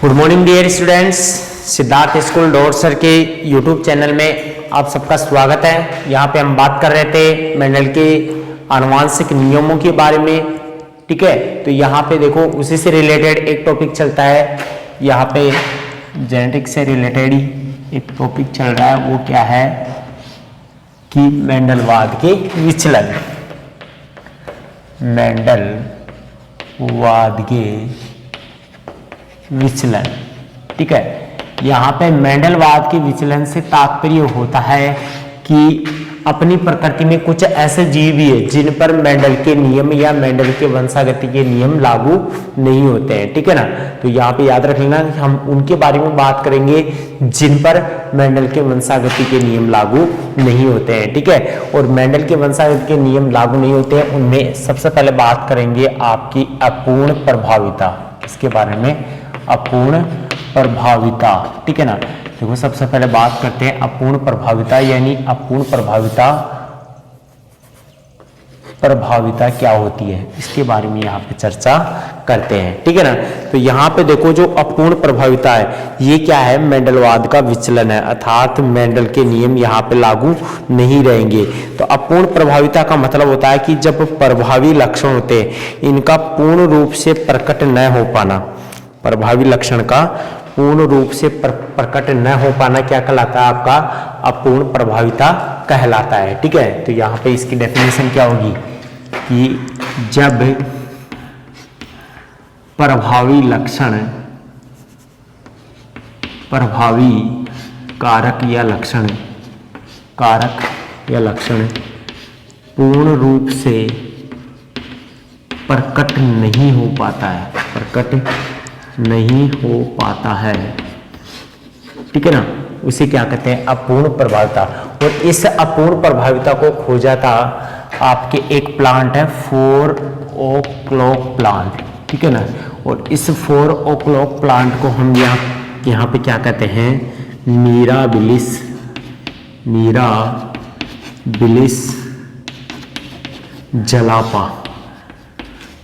Good morning dear students, Siddharth school dot sir के YouTube channel में आप सबका स्वागत है। यहाँ पे हम बात कर रहे थे मेंडल के आनुवांशिक नियमों के बारे में। ठीक है, तो यहाँ पे देखो उसी से रिलेटेड एक टॉपिक चलता है। यहाँ पे जेनेटिक्स से रिलेटेड ही एक टॉपिक चल रहा है, वो क्या है कि मेंडलवाद के विचलन। मेंडलवाद के विचलन। ठीक है, यहाँ पे मेंडलवाद के विचलन से तात्पर्य होता है कि अपनी प्रकृति में कुछ ऐसे जीव भी है जिन पर मेंडल के नियम या मेंडल के वंशागति के नियम लागू नहीं होते हैं। ठीक है ना, तो यहाँ पे याद रख लेना कि हम उनके बारे में बात करेंगे जिन पर मेंडल के वंशागति के नियम लागू नहीं होते हैं। ठीक है, और मेंडल के वंशागति के नियम लागू नहीं होते हैं उनमें सबसे पहले बात करेंगे आपकी अपूर्ण प्रभाविता। इसके बारे में अपूर्ण प्रभाविता। ठीक है ना, देखो सबसे पहले बात करते हैं अपूर्ण प्रभाविता, यानी अपूर्ण प्रभाविता क्या होती है, इसके बारे में यहाँ पे चर्चा करते हैं। ठीक है ना, तो यहाँ पे देखो जो अपूर्ण प्रभाविता है ये क्या है, मेंडलवाद का विचलन है, अर्थात मेंडल के नियम यहाँ पे लागू नहीं रहेंगे। तो अपूर्ण प्रभाविता का मतलब होता है कि जब प्रभावी लक्षण होते हैं इनका पूर्ण रूप से प्रकट न हो पाना, प्रभावी लक्षण का पूर्ण रूप से प्रकट न हो पाना क्या कहलाता है, आपका अपूर्ण प्रभाविता कहलाता है। ठीक है, तो यहाँ पे इसकी डेफिनेशन क्या होगी कि जब प्रभावी लक्षण, प्रभावी कारक या लक्षण पूर्ण रूप से प्रकट नहीं हो पाता है, प्रकट नहीं हो पाता है। ठीक है ना, उसे क्या कहते हैं, अपूर्ण प्रभाविता। और इस अपूर्ण प्रभाविता को खोजा था आपके एक प्लांट है 4 o'clock प्लांट। ठीक है ना, और इस 4 o'clock प्लांट को हम यहाँ पे क्या कहते हैं, मिराबिलिस जलापा,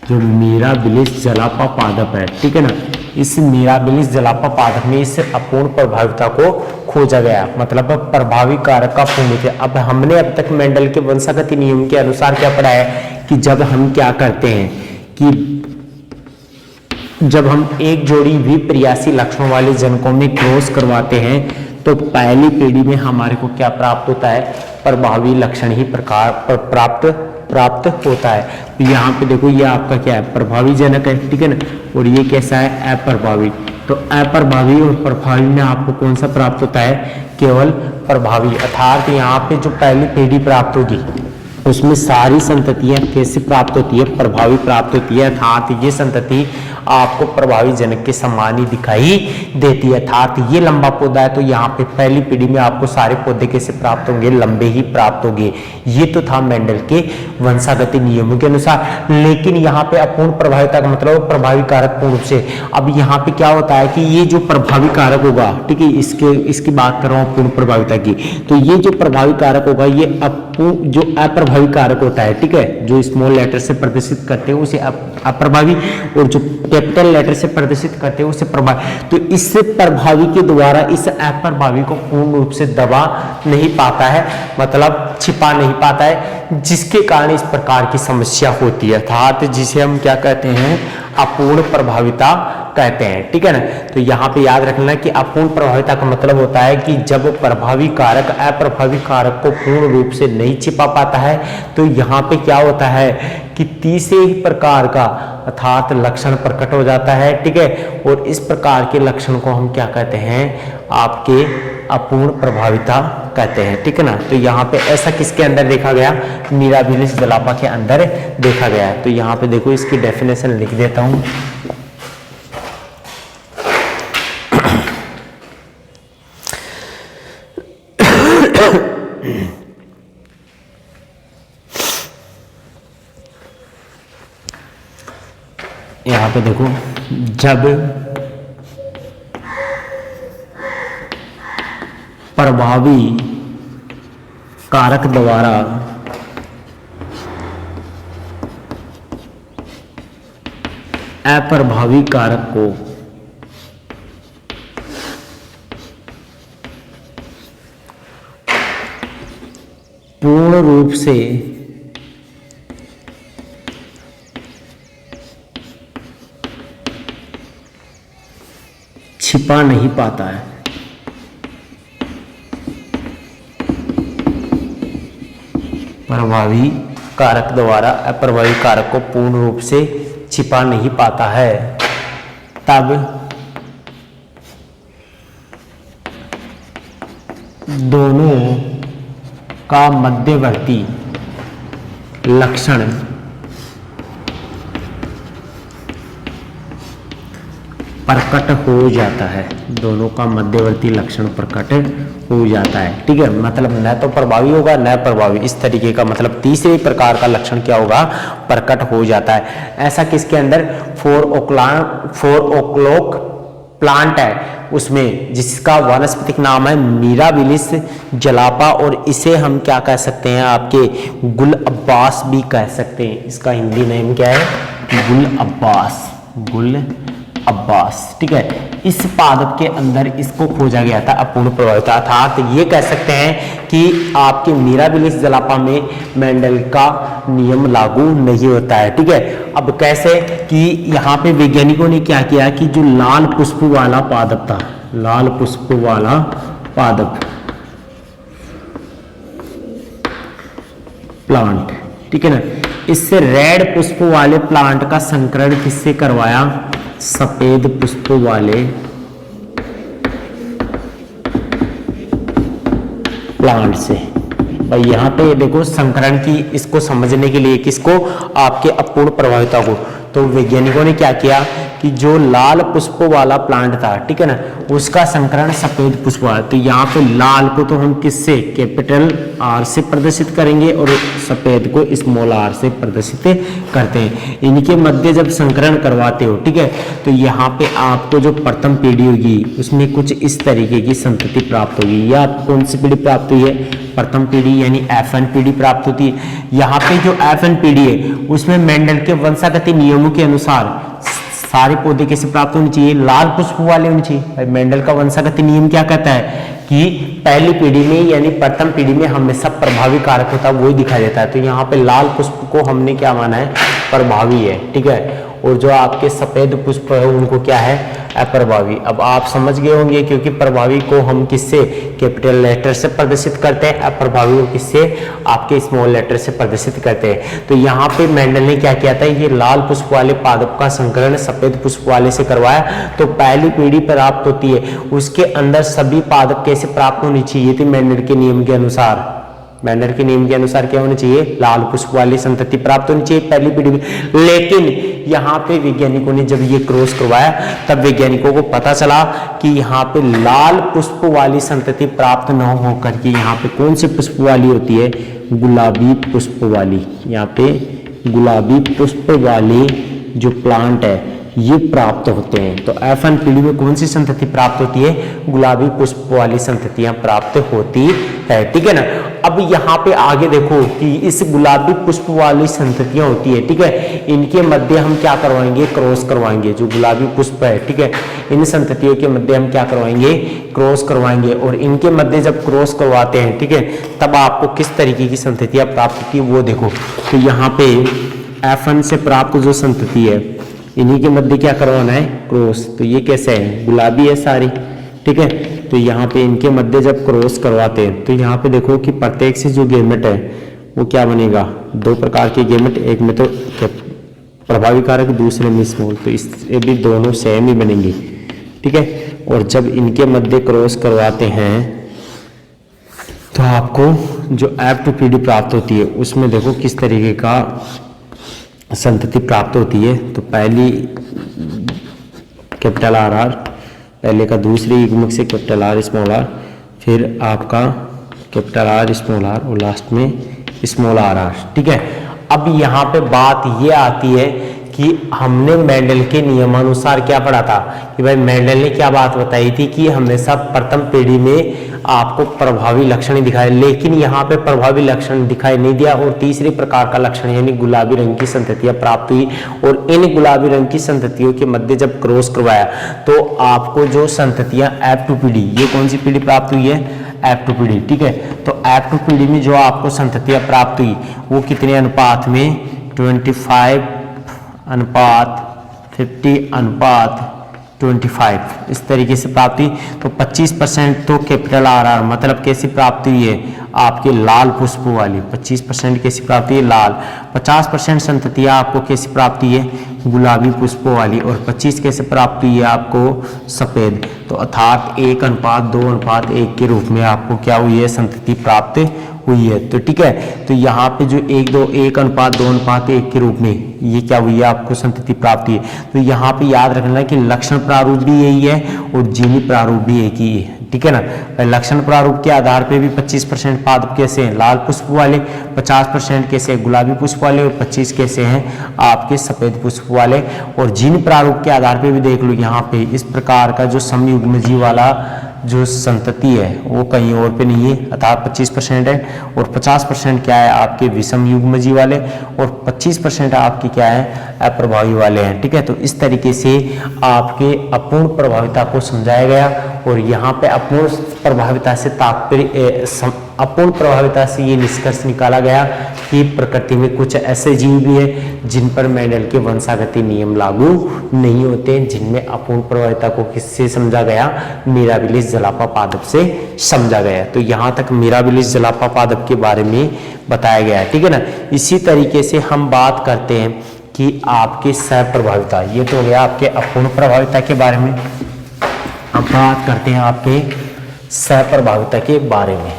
जो मिराबिलिस जलापा पादप है। ठीक है ना, इस मिराबिलिस जलापा पादप में इस अपूर्ण प्रभाविता को खोजा गया, मतलब प्रभावी कारक का पूर्ण। अब हमने अब तक मेंडल के वंशागति नियम के अनुसार क्या पढ़ा है कि जब हम क्या करते हैं कि जब हम एक जोड़ी विपर्यासी लक्षणों वाले जनकों में क्रॉस करवाते हैं तो पहली पीढ़ी में हमारे को क्या प्राप्त होता है, प्रभावी लक्षण ही प्राप्त होता है। तो यहाँ पे देखो ये आपका क्या है, प्रभावी जनक है। ठीक है ना, और ये कैसा है, अप्रभावी। तो अप्रभावी और प्रभावी में आपको कौन सा प्राप्त होता है, केवल प्रभावी। अर्थात यहाँ पे जो पहली पीढ़ी प्राप्त होगी उसमें सारी संततियां कैसे प्राप्त होती है, प्रभावी प्राप्त होती है। अर्थात ये संतति आपको प्रभावी जनक के समान ही दिखाई देती है। अर्थात ये लंबा पौधा है तो यहाँ पे पहली पीढ़ी में आपको सारे पौधे कैसे प्राप्त होंगे, लंबे ही प्राप्त होंगे। ये तो था मेंडल के वंशागति नियमों के अनुसार। लेकिन यहाँ पे अपूर्ण प्रभाविता का मतलब प्रभावी कारक पूर्ण रूप से। अब यहाँ पे क्या होता है कि ये जो प्रभावी कारक होगा, ठीक है, इसकी बात कर रहा हूँ अपूर्ण प्रभाविता की, तो ये जो प्रभावी कारक होगा ये जो अप्रभावी कारक होता है, ठीक है, जो स्मॉल लेटर से प्रदर्शित करते हैं उसे अप्रभावी, और जो कैपिटल लेटर से प्रदर्शित करते हैं उसे प्रभावी। तो इस प्रभावी के द्वारा इस अप्रभावी को पूर्ण रूप से दबा नहीं पाता है, मतलब छिपा नहीं पाता है, जिसके कारण इस प्रकार की समस्या होती है। अर्थात जिसे हम क्या कहते हैं, अपूर्ण प्रभाविता कहते हैं। ठीक है ना, तो यहाँ पे याद रखना कि अपूर्ण प्रभाविता का मतलब होता है कि जब प्रभावी कारक अप्रभावी कारक को पूर्ण रूप से नहीं छिपा पाता है तो यहाँ पे क्या होता है कि तीसरे ही प्रकार का अर्थात लक्षण प्रकट हो जाता है। ठीक है, और इस प्रकार के लक्षण को हम क्या कहते हैं, आपके अपूर्ण प्रभाविता कहते हैं। ठीक है ना, तो यहाँ पे ऐसा किसके अंदर देखा गया, मिराबिलिस जलापा के अंदर देखा गया। तो यहाँ पे देखो इसकी डेफिनेशन लिख देता हूँ। यहाँ पे देखो, जब प्रभावी कारक द्वारा अप्रभावी कारक को पूर्ण रूप से छिपा नहीं पाता है। प्रभावी कारक द्वारा अप्रभावी कारक को पूर्ण रूप से छिपा नहीं पाता है, तब दोनों का मध्यवर्ती लक्षण प्रकट हो जाता है। दोनों का मध्यवर्ती लक्षण प्रकट हो जाता है। ठीक है, मतलब न तो प्रभावी होगा न प्रभावी, इस तरीके का मतलब तीसरे प्रकार का लक्षण क्या होगा, प्रकट हो जाता है। ऐसा किसके अंदर, 4 ओक्लोक प्लांट है उसमें, जिसका वानस्पतिक नाम है मिराबिलिस जलापा, और इसे हम क्या कह सकते हैं, आपके गुल अब्बास भी कह सकते हैं। इसका हिंदी नेम क्या है, गुल अब्बास, गुल अब्बास। ठीक है, इस पादप के अंदर इसको खोजा गया था अपूर्ण प्रभाविता, अर्थात ये कह सकते हैं कि आपके मिराबिलिस जलापा में मेंडल का नियम लागू नहीं होता है। ठीक है, अब कैसे कि यहाँ पे वैज्ञानिकों ने क्या किया कि जो लाल पुष्प वाला पादप था, लाल पुष्प वाला पादप प्लांट, ठीक है ना, इससे रेड पुष्प वाले प्लांट का संकरण किससे करवाया, सफेद पुष्प वाले प्लांट से। भाई यहाँ पे देखो संकरण की, इसको समझने के लिए किसको, आपके अपूर्ण प्रभाविता को, तो वैज्ञानिकों ने क्या किया कि जो लाल पुष्प वाला प्लांट था, ठीक है ना, उसका संकरण सफेद पुष्प वाला। तो यहाँ पे लाल को तो हम किससे, कैपिटल आर से प्रदर्शित करेंगे और सफेद को स्मॉल आर से प्रदर्शित करते हैं। इनके मध्य जब संकरण करवाते हो, ठीक है, तो यहाँ पे आपको जो प्रथम पीढ़ी होगी उसमें कुछ इस तरीके की संतति प्राप्त होगी। या कौन सी पीढ़ी प्राप्त हुई है, प्रथम पीढ़ी यानी FN पीढ़ी प्राप्त होती है। यहाँ पे जो FN पीढ़ी है उसमें मेंडल के वंशागति नियमों के अनुसार सारे पौधे कैसे प्राप्त होने चाहिए, लाल पुष्प वाले होने चाहिए। भाई मेंडल का वंशागति नियम क्या कहता है कि पहली पीढ़ी में यानी प्रथम पीढ़ी में हमेशा प्रभावी कारक होता है, वही दिखाई देता है। तो यहाँ पे लाल पुष्प को हमने क्या माना है, प्रभावी है। ठीक है, और जो आपके सफेद पुष्प है उनको क्या है, अप्रभावी। अब आप समझ गए होंगे, क्योंकि प्रभावी को हम किससे, कैपिटल लेटर से प्रदर्शित करते हैं, अप्रभावी को किससे, आपके स्मॉल लेटर से प्रदर्शित करते हैं। तो यहाँ पे मेंडल ने क्या किया था, ये लाल पुष्प वाले पादप का संकरण सफेद पुष्प वाले से करवाया। तो पहली पीढ़ी प्राप्त होती है, उसके अंदर सभी पादप कैसे प्राप्त होनी चाहिए थी, मेंडल के नियम के अनुसार। मेंडल के नियम के अनुसार क्या होना चाहिए, लाल पुष्प वाली संतति प्राप्त होनी चाहिए पहली पीढ़ी में। लेकिन यहाँ पे वैज्ञानिकों ने जब ये क्रॉस करवाया तब वैज्ञानिकों को पता चला कि यहाँ पे लाल पुष्प वाली संतति प्राप्त न होकर के यहाँ पे कौन सी पुष्प वाली होती है, गुलाबी पुष्प वाली। यहाँ पे गुलाबी पुष्प वाले जो प्लांट है ये प्राप्त होते हैं। तो FN पीढ़ी में कौन सी संतति प्राप्त होती है, गुलाबी पुष्प वाली संततियां प्राप्त होती है। ठीक है ना, अब यहाँ पे आगे देखो कि इस गुलाबी पुष्प वाली संततियां होती है, ठीक है, इनके मध्य हम क्या करवाएंगे, क्रॉस करवाएंगे। जो गुलाबी पुष्प है, ठीक है, इन संततियों के मध्य हम क्या करवाएंगे, क्रॉस करवाएंगे। और इनके मध्य जब क्रॉस करवाते हैं, ठीक है, तब आपको किस तरीके की संततियां प्राप्त होती है वो देखो। तो यहाँ पे FN से प्राप्त जो संतति है इन्हीं के मध्य क्या करवाना है, क्रॉस। तो ये कैसे है, गुलाबी है सारी, ठीक है। तो यहाँ पे इनके मध्य जब क्रॉस करवाते हैं तो यहाँ पे देखो कि प्रत्येक से जो गेमेट है वो क्या बनेगा, दो प्रकार के गेमेट, एक में तो प्रभावी कारक दूसरे में स्मॉल, तो इससे भी दोनों सेम ही बनेंगे, ठीक है। और जब इनके मध्य क्रॉस करवाते हैं तो आपको जो F2PD प्राप्त होती है उसमें देखो किस तरीके का संतति प्राप्त होती है। तो पहली कैपिटल RR, पहले का दूसरे युग्मक से कैपिटल R स्मॉल r, फिर आपका कैपिटल R स्मॉल r और लास्ट में स्मॉल RR, ठीक है। अब यहाँ पे बात ये आती है कि हमने मेंडल के नियमानुसार क्या पढ़ा था कि भाई मेंडल ने क्या बात बताई थी कि हमेशा प्रथम पीढ़ी में आपको प्रभावी लक्षण दिखाए, लेकिन यहाँ पे प्रभावी लक्षण दिखाई नहीं दिया और तीसरे प्रकार का लक्षण यानी गुलाबी रंग की संततियां प्राप्त हुई। और इन गुलाबी रंग की संततियों के मध्य जब क्रॉस करवाया तो आपको जो संततियां F2PD, ये कौन सी पीढ़ी प्राप्त हुई है, F2PD, ठीक है। तो F2PD में जो आपको संततियाँ प्राप्त हुई वो कितने अनुपात में, 25:50:25 इस तरीके से प्राप्त हुई। तो 25% तो कैपिटल RR मतलब कैसी प्राप्त हुई है, आपके लाल पुष्प वाली 25% कैसी प्राप्त हुई है, लाल। 50% संततियाँ आपको कैसी प्राप्त हुई है, गुलाबी पुष्पों वाली, और 25 कैसे प्राप्त हुई है आपको, सफ़ेद। तो अर्थात 1:2:1 के रूप में आपको क्या हुई है, संतति प्राप्त हुई है। तो ठीक है, तो यहाँ पे जो 1:2:1 के रूप में ये क्या हुई है, आपको संतति प्राप्त हुई है। तो यहाँ पे याद रखना कि लक्षण प्रारूप भी यही है और जीनी प्रारूप भी एक ही है, ठीक है ना। लक्षण प्रारूप के आधार पे भी 25% पादप कैसे हैं, लाल पुष्प वाले, 50% कैसे हैं, गुलाबी पुष्प वाले, और 25 कैसे हैं आपके सफेद पुष्प वाले। और जीन प्रारूप के आधार पे भी देख लो, यहाँ पे इस प्रकार का जो समयुग्मजी वाला जो संतति है वो कहीं और पे नहीं है, अर्थात 25% है। और 50% क्या है, आपके विषम युग्मजी वाले, और 25% आपकी क्या है, अप्रभावी वाले हैं, ठीक है। तो इस तरीके से आपके अपूर्ण प्रभाविता को समझाया गया। और यहाँ पे अपूर्ण प्रभाविता से तात्पर्य, अपूर्ण प्रभाविता से ये निष्कर्ष निकाला गया कि प्रकृति में कुछ ऐसे जीव भी हैं जिन पर मेंडल के वंशागति नियम लागू नहीं होते, जिनमें अपूर्ण प्रभाविता को किससे समझा गया, मिराबिलिस जलापा पादप से समझा गया। तो यहाँ तक मिराबिलिस जलापा पादप के बारे में बताया गया है, ठीक है ना। इसी तरीके से हम बात करते हैं कि आपके सहप्रभाविता, ये तो हो गया आपके अपूर्ण प्रभाविता के बारे में। अब बात करते हैं आपके सहप्रभाविता के बारे में।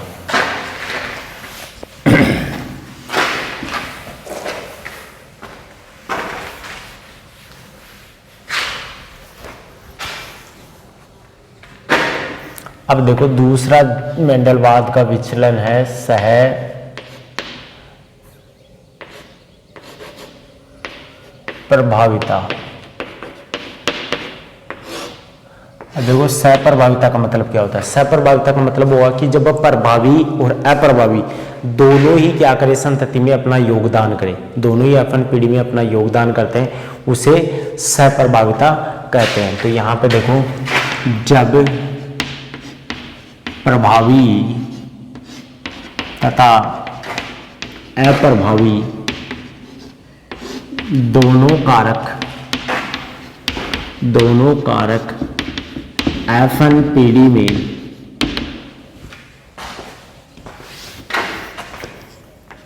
अब देखो, दूसरा मेंडलवाद का विचलन है सह प्रभाविता। अब देखो, सहप्रभाविता का मतलब क्या होता है। सहप्रभाविता का मतलब हुआ कि जब प्रभावी और अप्रभावी दोनों ही क्या करें, संतति में अपना योगदान करें, दोनों ही अपन पीढ़ी में अपना योगदान करते हैं, उसे सहप्रभाविता कहते हैं। तो यहाँ पे देखो, जब प्रभावी तथा अप्रभावी दोनों कारक F1 पीढ़ी में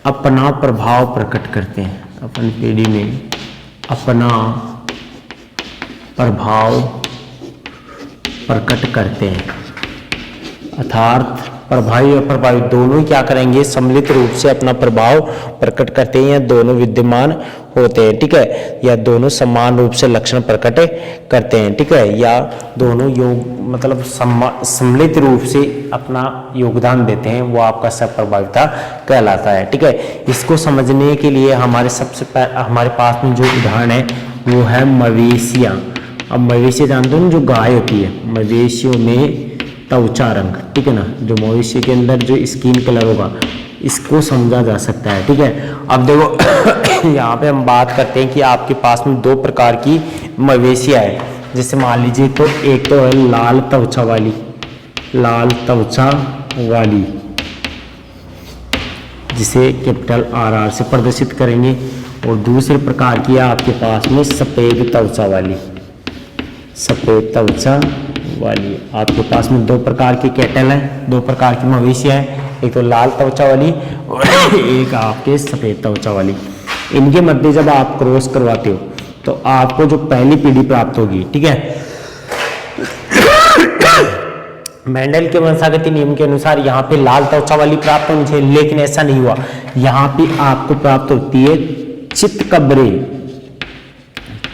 अपना प्रभाव प्रकट करते हैं, अपन पीढ़ी में अपना प्रभाव प्रकट करते हैं, अर्थात प्रभावी और अप्रभावी दोनों ही क्या करेंगे, सम्मिलित रूप से अपना प्रभाव प्रकट करते हैं, या दोनों विद्यमान होते हैं, ठीक है, या दोनों समान रूप से लक्षण प्रकट करते हैं, ठीक है, या दोनों मतलब सम्मिलित रूप से अपना योगदान देते हैं, वो आपका सहप्रभाविता कहलाता है, ठीक है। इसको समझने के लिए हमारे पास में जो उदाहरण है वो है मवेशियाँ। अब मवेशी जानते हो, जो गाय होती है, मवेशियों में त्वचा रंग, ठीक है ना, जो मवेशी के अंदर जो स्किन कलर होगा, इसको समझा जा सकता है, ठीक है। अब देखो यहाँ पे हम बात करते हैं कि आपके पास में दो प्रकार की मवेशियाँ है। जैसे मान लीजिए, तो एक तो है लाल त्वचा वाली, जिसे कैपिटल RR से प्रदर्शित करेंगे, और दूसरे प्रकार की है आपके पास में सफ़ेद त्वचा वाली। आपके पास में दो प्रकार की कैटल हैं, दो प्रकार की मवेशियाँ हैं, एक तो लाल त्वचा वाली और एक आपके सफ़ेद त्वचा वाली। इनके मध्य जब आप क्रॉस करवाते हो तो आपको जो पहली पीढ़ी प्राप्त होगी, ठीक है। मेंडल के वंशागति नियम के अनुसार यहाँ पे लाल त्वचा वाली प्राप्त होनी चाहिए, लेकिन ऐसा नहीं हुआ। यहाँ पे आपको प्राप्त होती है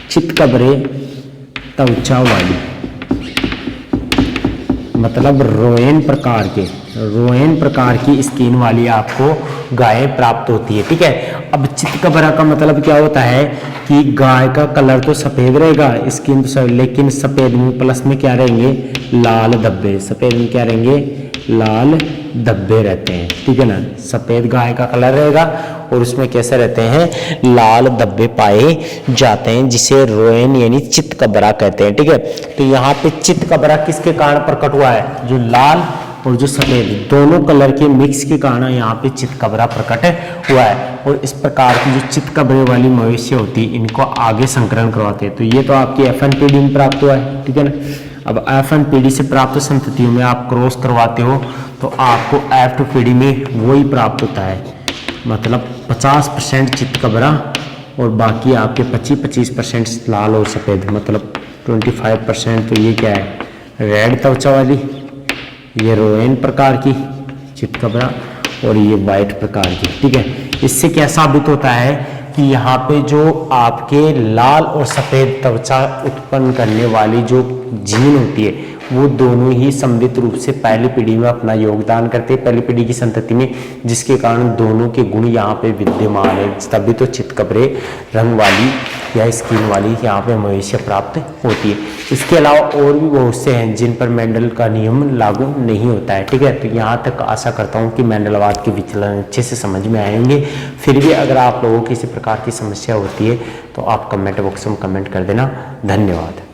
चितकबरे त्वचा वाली, मतलब रोएन प्रकार की स्किन वाली आपको गाय प्राप्त होती है, ठीक है। अब चितकबरा का मतलब क्या होता है कि गाय का कलर तो सफ़ेद रहेगा, स्किन तो लेकिन सफ़ेद में प्लस में क्या रहेंगे, लाल धब्बे, सफ़ेद में क्या रहेंगे, लाल धब्बे रहते हैं, ठीक है ना। सफ़ेद गाय का कलर रहेगा और उसमें कैसे रहते हैं, लाल धब्बे पाए जाते हैं, जिसे रोएन यानी चितकबरा कहते हैं, ठीक है। तो यहाँ पे चितकबरा किसके कारण प्रकट हुआ है, जो लाल और जो सफेद, दोनों कलर के मिक्स के कारण यहाँ पे चितकबरा प्रकट हुआ है। और इस प्रकार की जो चितकबरे वाली मवेशी होती है इनको आगे संकरण करवाते हैं। तो ये तो आपकी F1 पीढ़ी में प्राप्त हुआ है, ठीक है ना। अब F1 पीढ़ी से प्राप्त संततियों में आप क्रॉस करवाते हो तो आपको F2 पीढ़ी में वही प्राप्त होता है, मतलब 50% चितकबरा और बाकी आपके 25% लाल और सफ़ेद, मतलब 25%। तो ये क्या है, रेड त्वचा वाली, ये रोएन प्रकार की चितकबरा और ये वाइट प्रकार की, ठीक है। इससे क्या साबित होता है कि यहाँ पे जो आपके लाल और सफ़ेद त्वचा उत्पन्न करने वाली जो जीन होती है वो दोनों ही सम्मिलित रूप से पहली पीढ़ी में अपना योगदान करते हैं, पहली पीढ़ी की संतति में, जिसके कारण दोनों के गुण यहाँ पे विद्यमान है। तभी तो चितकबरे रंग वाली या स्किन वाली यहाँ पे मवेशी प्राप्त होती है। इसके अलावा और भी बहुत से हैं जिन पर मेंडल का नियम लागू नहीं होता है, ठीक है। तो यहाँ तक आशा करता हूँ कि मेंडलवाद के विचलन अच्छे से समझ में आएंगे। फिर भी अगर आप लोगों को किसी प्रकार की समस्या होती है तो आप कमेंट बॉक्स में कमेंट कर देना। धन्यवाद।